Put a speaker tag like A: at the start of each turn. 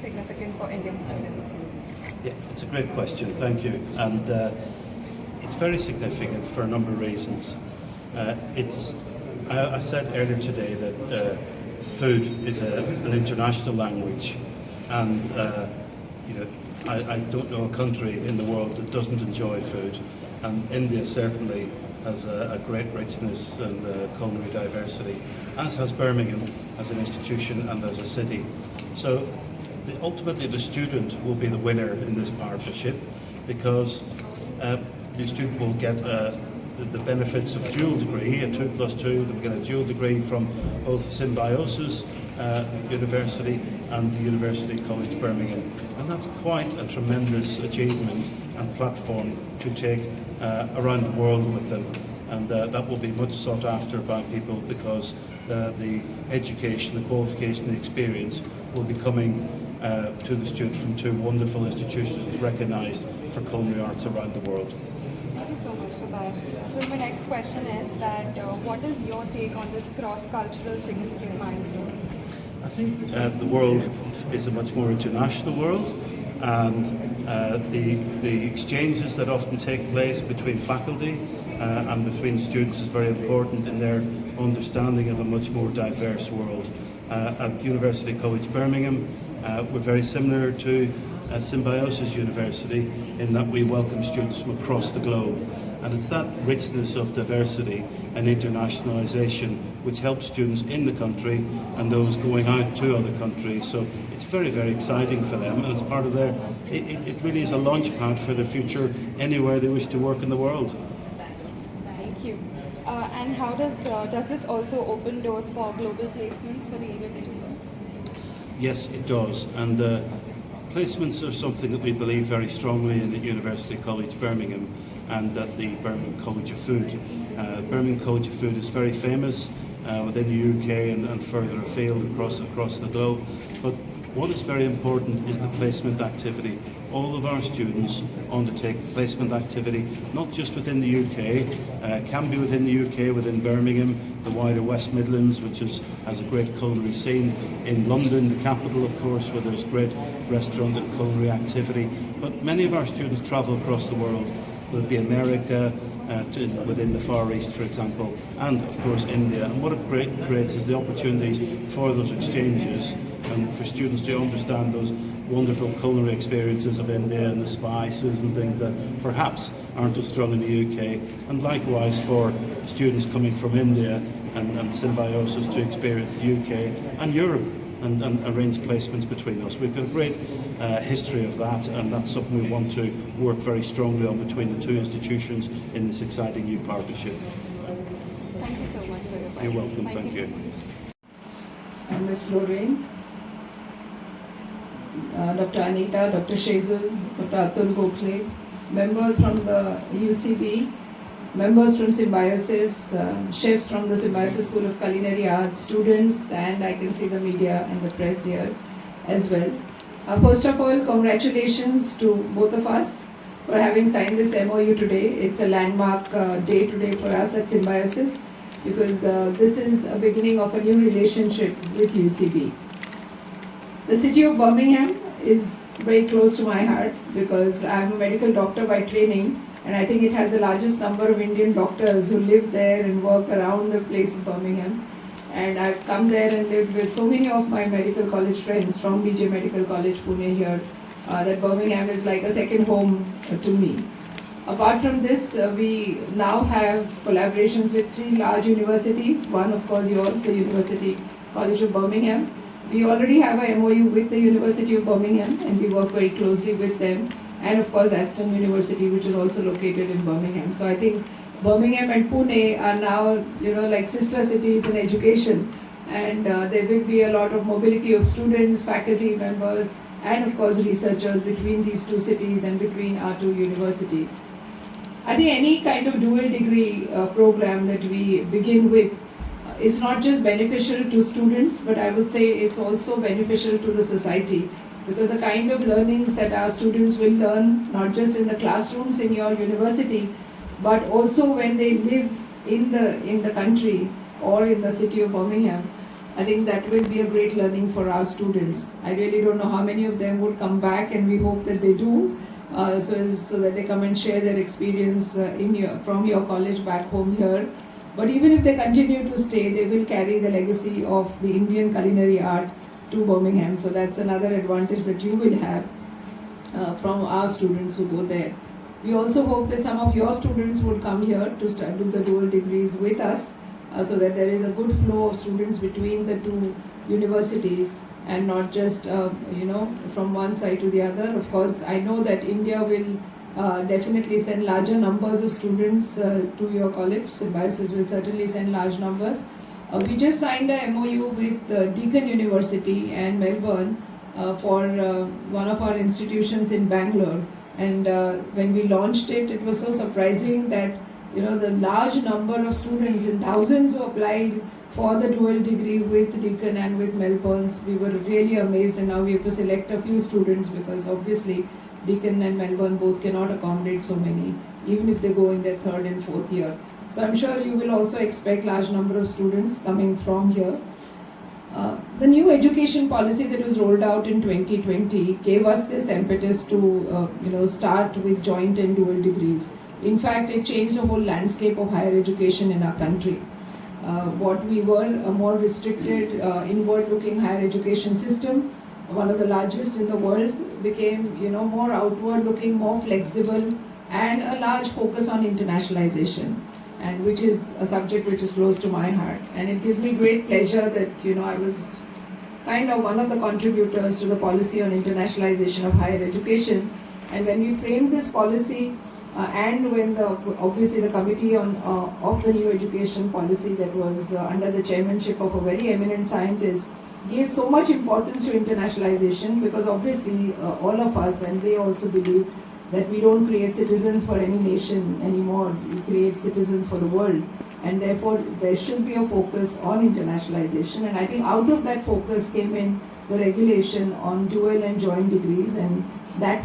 A: significant for Indian students?
B: Yeah, it's a great question, thank you. And it's very significant for a number of reasons. I said earlier today that food is an international language, and I don't know a country in the world that doesn't enjoy food, and India certainly has a great richness and culinary diversity, as has Birmingham as an institution and as a city. So ultimately the student will be the winner in this partnership, because the student will get the benefits of dual degree, a 2+2, they will get a dual degree from both Symbiosis University and the University College Birmingham. And that's quite a tremendous achievement and platform to take around the world with them. And that will be much sought after by people, because the education, the qualification, the experience will be coming to the student from two wonderful institutions recognised for culinary arts around the world.
A: Thank you so much for that. So my next question is that what is your take on this cross-cultural significant milestone?
B: I think the world is a much more international world, and the exchanges that often take place between faculty and between students is very important in their understanding of a much more diverse world. At University College Birmingham, we're very similar to Symbiosis University in that we welcome students from across the globe. And it's that richness of diversity and internationalisation which helps students in the country and those going out to other countries. So it's very, very exciting for them, and it's part of their, it really is a launch pad for the future anywhere they wish to work in the world.
A: Thank you. And how does this also open doors for global placements for the Indian students?
B: Yes, it does. And placements are something that we believe very strongly in at University College Birmingham and at the Birmingham College of Food. Birmingham College of Food is very famous within the UK and further afield across the globe. But what is very important is the placement activity. All of our students undertake placement activity, not just within the UK, can be within the UK, within Birmingham, the wider West Midlands, which has a great culinary scene, in London, the capital of course, where there's great restaurant and culinary activity. But many of our students travel across the world, whether it be America, within the Far East, for example, and of course India. And what it creates is the opportunities for those exchanges and for students to understand those wonderful culinary experiences of India and the spices and things that perhaps aren't as strong in the UK, and likewise for students coming from India and Symbiosis to experience the UK and Europe and arrange placements between us. We've got a great history of that, and that's something we want to work very strongly on between the two institutions in this exciting new partnership.
A: Thank you so much for your time.
B: You're welcome, thank you.
C: I'm Ms. Lorraine, Dr. Anita, Dr. Shezul, Dr. Atul Gokhale, members from the UCB, members from Symbiosis, chefs from the Symbiosis School of Culinary Arts, students, and I can see the media and the press here as well. First of all, congratulations to both of us for having signed this MOU today. It's a landmark day today for us at Symbiosis, because this is a beginning of a new relationship with UCB. The city of Birmingham is very close to my heart, because I'm a medical doctor by training, and I think it has the largest number of Indian doctors who live there and work around the place of Birmingham. And I've come there and lived with so many of my medical college friends from BJ Medical College, Pune here, that Birmingham is like a second home to me. Apart from this, we now have collaborations with 3 large universities. One, of course, yours, the University College of Birmingham. We already have a MOU with the University of Birmingham, and we work very closely with them. And of course, Aston University, which is also located in Birmingham. So I think Birmingham and Pune are now, like sister cities in education, and there will be a lot of mobility of students, faculty members, and of course researchers between these two cities and between our two universities. I think any kind of dual degree program that we begin with is not just beneficial to students, but I would say it's also beneficial to the society, because the kind of learnings that our students will learn, not just in the classrooms in your university, but also when they live in the country or in the city of Birmingham, I think that will be a great learning for our students. I really don't know how many of them would come back, and we hope that they do, so that they come and share their experience from your college back home here. But even if they continue to stay, they will carry the legacy of the Indian culinary art to Birmingham. So that's another advantage that you will have from our students who go there. We also hope that some of your students would come here to do the dual degrees with us, so that there is a good flow of students between the two universities and not just from one side to the other. Of course, I know that India will definitely send larger numbers of students to your college. Symbiosis will certainly send large numbers. We just signed a MOU with Deakin University and Melbourne for one of our institutions in Bangalore. And when we launched it, it was so surprising that the large number of students, in thousands who applied for the dual degree with Deakin and with Melbourne. We were really amazed, and now we have to select a few students because obviously Deakin and Melbourne both cannot accommodate so many, even if they go in their third and fourth year. So I'm sure you will also expect large number of students coming from here. The new education policy that was rolled out in 2020 gave us this impetus to start with joint and dual degrees. In fact, it changed the whole landscape of higher education in our country. What we were a more restricted, inward-looking higher education system, one of the largest in the world, became more outward-looking, more flexible, and a large focus on internationalization, and which is a subject which is close to my heart. And it gives me great pleasure that I was kind of one of the contributors to the policy on internationalization of higher education. And when we framed this policy, and when obviously the committee of the new education policy that was under the chairmanship of a very eminent scientist gave so much importance to internationalization, because obviously all of us, and they also believe that we don't create citizens for any nation anymore, we create citizens for the world, and therefore there should be a focus on internationalization. And I think out of that focus came in the regulation on dual and joint degrees, and that